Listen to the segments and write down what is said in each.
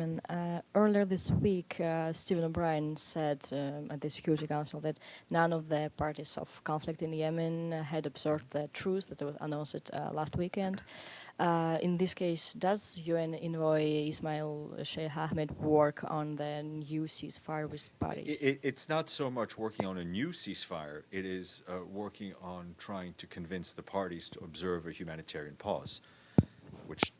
And, earlier this week, Stephen O'Brien said at the Security Council that none of the parties of conflict in Yemen had observed the truce that was announced last weekend. In this case, does UN envoy Ismail Sheikh Ahmed work on the new ceasefire with parties? It's not so much working on a new ceasefire. It is working on trying to convince the parties to observe a humanitarian pause, which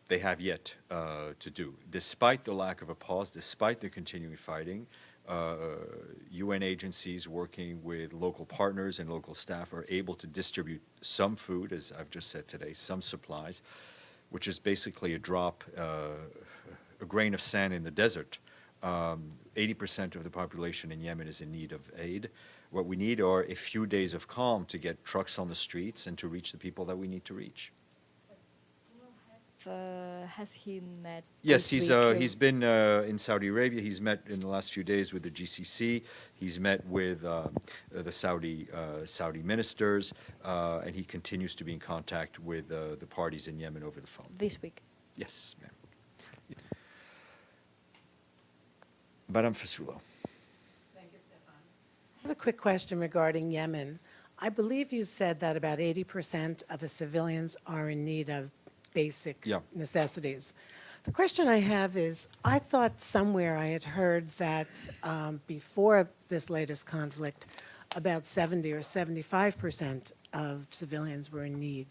they have yet to do. Despite the lack of a pause, despite the continuing fighting, UN agencies working with local partners and local staff are able to distribute some food, as I've just said today, some supplies, which is basically a drop, a grain of sand in the desert. 80% of the population in Yemen is in need of aid. What we need are a few days of calm to get trucks on the streets and to reach the people that we need to reach. Has he met? Yes, he's been in Saudi Arabia. He's met in the last few days with the GCC. He's met with the Saudi ministers, and he continues to be in contact with the parties in Yemen over the phone. This week? Yes, ma'am. Madame Fasulo. Thank you, Stefan. I have a quick question regarding Yemen. I believe you said that about 80% of the civilians are in need of basic necessities. The question I have is, I thought somewhere I had heard that before this latest conflict, about 70 or 75% of civilians were in need.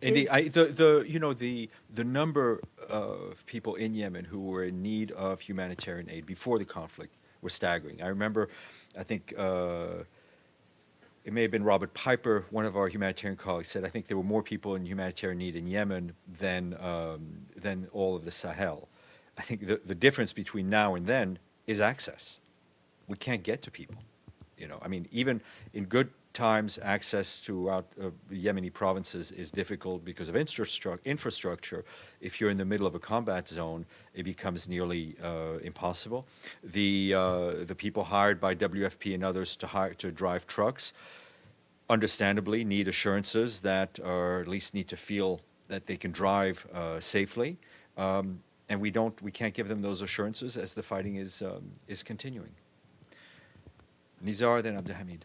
Indeed, the number of people in Yemen who were in need of humanitarian aid before the conflict was staggering. I remember, I think it may have been Robert Piper, one of our humanitarian colleagues, said I think there were more people in humanitarian need in Yemen than all of the Sahel. I think the difference between now and then is access. We can't get to people. I mean, even in good times, access to Yemeni provinces is difficult because of infrastructure. If you're in the middle of a combat zone, it becomes nearly impossible. The people hired by WFP and others to drive trucks, understandably, need assurances that, or at least need to feel that they can drive safely. And we can't give them those assurances as the fighting is continuing. Nizar, then Abdelhamid.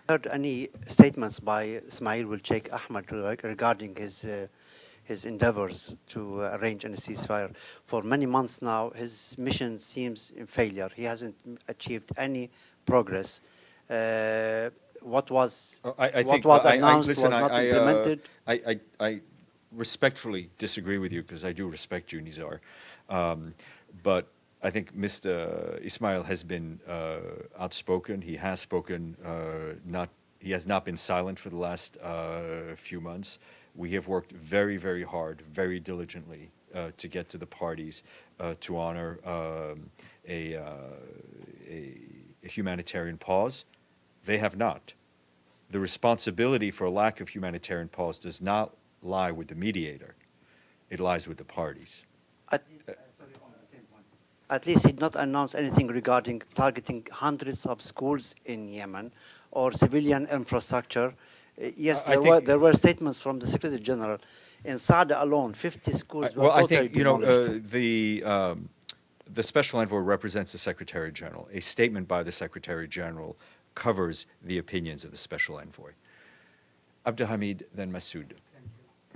Heard any statements by Ismail Sheikh Ahmed regarding his endeavors to arrange a ceasefire? For many months now, his mission seems in failure. He hasn't achieved any progress. What was announced was not implemented. I respectfully disagree with you because I do respect you, Nizar. But I think Mr. Ismail has been outspoken. He has spoken. He has not been silent for the last few months. We have worked very, very hard, very diligently to get to the parties to honor a humanitarian pause. They have not. The responsibility for a lack of humanitarian pause does not lie with the mediator. It lies with the parties. At least he did not announce anything regarding targeting hundreds of schools in Yemen or civilian infrastructure. Yes, there were statements from the Secretary General. In Saada alone, 50 schools were totally demolished. The Special Envoy represents the Secretary General. A statement by the Secretary General covers the opinions of the Special Envoy. Abdelhamid, then Masoud.